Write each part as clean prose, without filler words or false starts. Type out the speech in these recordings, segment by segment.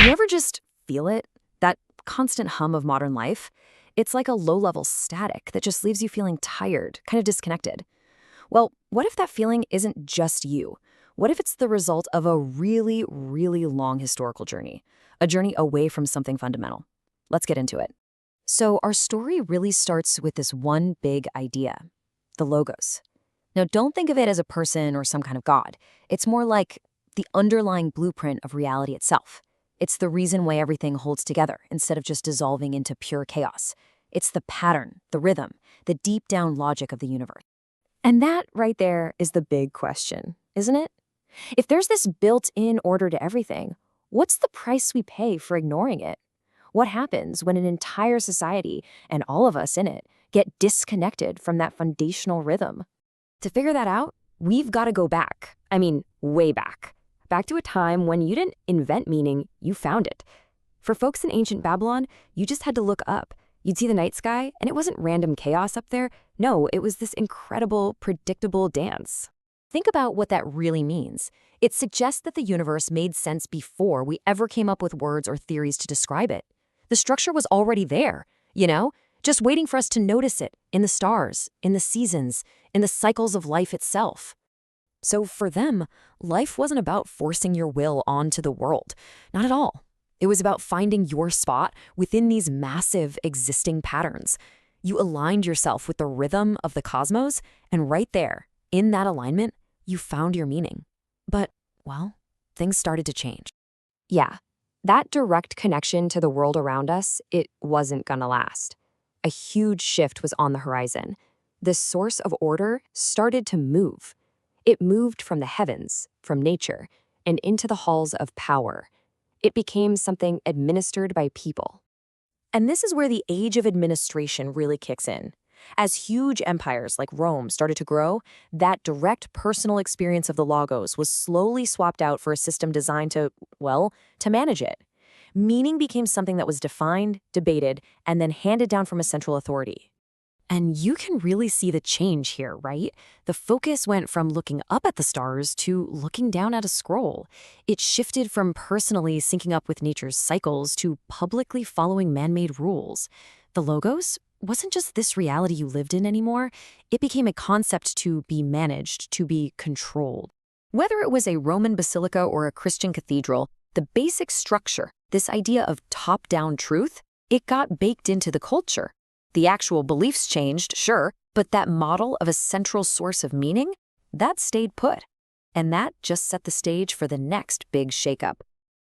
You ever just feel it? That constant hum of modern life? It's like a low-level static that just leaves you feeling tired, kind of disconnected. Well, what if that feeling isn't just you? What if it's the result of a really, really long historical journey? A journey away from something fundamental? Let's get into it. So our story really starts with this one big idea, the Logos. Now, don't think of it as a person or some kind of god. It's more like the underlying blueprint of reality itself. It's the reason why everything holds together instead of just dissolving into pure chaos. It's the pattern, the rhythm, the deep down logic of the universe. And that right there is the big question, isn't it? If there's this built-in order to everything, what's the price we pay for ignoring it? What happens when an entire society, and all of us in it, get disconnected from that foundational rhythm? To figure that out, we've got to go back. I mean, way back. Back to a time when you didn't invent meaning, you found it. For folks in ancient Babylon, you just had to look up. You'd see the night sky, and it wasn't random chaos up there. No, it was this incredible, predictable dance. Think about what that really means. It suggests that the universe made sense before we ever came up with words or theories to describe it. The structure was already there, just waiting for us to notice it in the stars, in the seasons, in the cycles of life itself. So for them, life wasn't about forcing your will onto the world. Not at all. It was about finding your spot within these massive existing patterns. You aligned yourself with the rhythm of the cosmos, and right there, in that alignment, you found your meaning. But, well, things started to change. Yeah, that direct connection to the world around us, it wasn't gonna last. A huge shift was on the horizon. The source of order started to move. It moved from the heavens, from nature, and into the halls of power. It became something administered by people. And this is where the age of administration really kicks in. As huge empires like Rome started to grow, that direct personal experience of the Logos was slowly swapped out for a system designed to manage it. Meaning became something that was defined, debated, and then handed down from a central authority. And you can really see the change here, right? The focus went from looking up at the stars to looking down at a scroll. It shifted from personally syncing up with nature's cycles to publicly following man-made rules. The Logos wasn't just this reality you lived in anymore. It became a concept to be managed, to be controlled. Whether it was a Roman basilica or a Christian cathedral, the basic structure, this idea of top-down truth, it got baked into the culture. The actual beliefs changed, sure, but that model of a central source of meaning, that stayed put. And that just set the stage for the next big shakeup.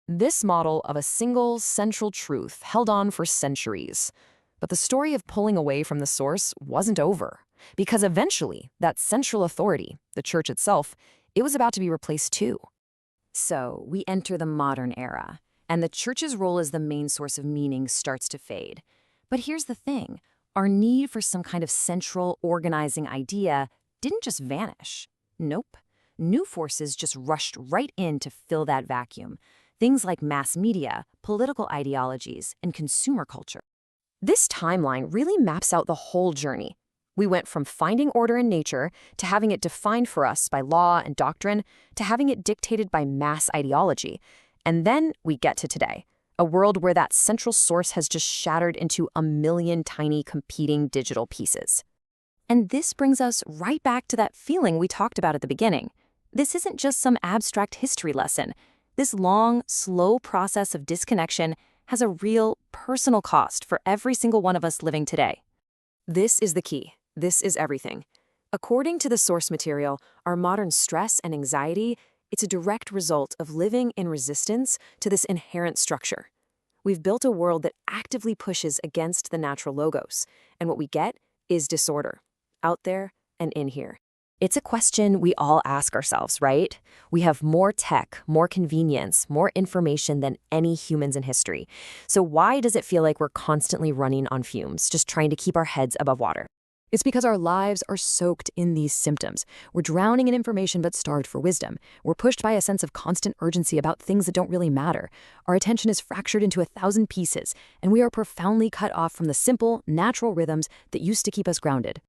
This model of a single central truth held on for centuries. But the story of pulling away from the source wasn't over, because eventually that central authority, the church itself, it was about to be replaced too. So we enter the modern era, and the church's role as the main source of meaning starts to fade. But here's the thing. Our need for some kind of central organizing idea didn't just vanish. Nope. New forces just rushed right in to fill that vacuum. Things like mass media, political ideologies, and consumer culture. This timeline really maps out the whole journey. We went from finding order in nature to having it defined for us by law and doctrine to having it dictated by mass ideology. And then we get to today. A world where that central source has just shattered into a million tiny competing digital pieces. And this brings us right back to that feeling we talked about at the beginning. This isn't just some abstract history lesson. This long, slow process of disconnection has a real personal cost for every single one of us living today. This is the key. This is everything. According to the source material, our modern stress and anxiety, it's a direct result of living in resistance to this inherent structure. We've built a world that actively pushes against the natural logos, and what we get is disorder, out there and in here. It's a question we all ask ourselves, right? We have more tech, more convenience, more information than any humans in history. So why does it feel like we're constantly running on fumes, just trying to keep our heads above water? It's because our lives are soaked in these symptoms. We're drowning in information but starved for wisdom. We're pushed by a sense of constant urgency about things that don't really matter. Our attention is fractured into 1,000 pieces, and we are profoundly cut off from the simple, natural rhythms that used to keep us grounded.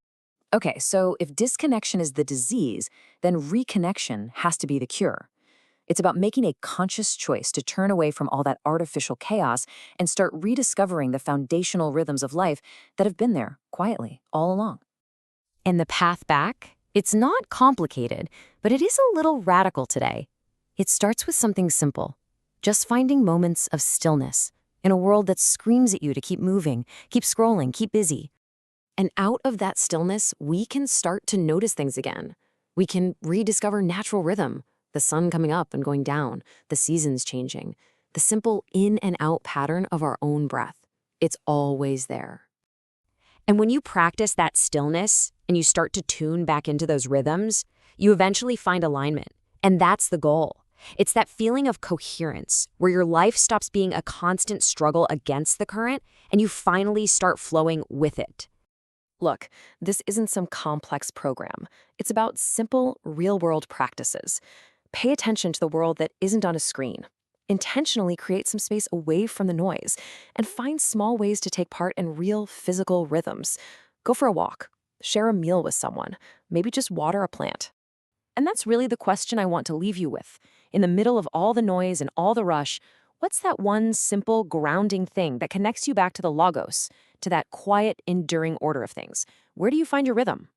Okay, so if disconnection is the disease, then reconnection has to be the cure. It's about making a conscious choice to turn away from all that artificial chaos and start rediscovering the foundational rhythms of life that have been there quietly all along. And the path back? It's not complicated, but it is a little radical today. It starts with something simple, just finding moments of stillness in a world that screams at you to keep moving, keep scrolling, keep busy. And out of that stillness, we can start to notice things again. We can rediscover natural rhythm, the sun coming up and going down, the seasons changing, the simple in and out pattern of our own breath. It's always there. And when you practice that stillness and you start to tune back into those rhythms, you eventually find alignment. And that's the goal. It's that feeling of coherence where your life stops being a constant struggle against the current and you finally start flowing with it. Look, this isn't some complex program. It's about simple, real-world practices. Pay attention to the world that isn't on a screen. Intentionally create some space away from the noise and find small ways to take part in real physical rhythms. Go for a walk, share a meal with someone, maybe just water a plant. And that's really the question I want to leave you with. In the middle of all the noise and all the rush, what's that one simple, grounding thing that connects you back to the logos, to that quiet, enduring order of things? Where do you find your rhythm?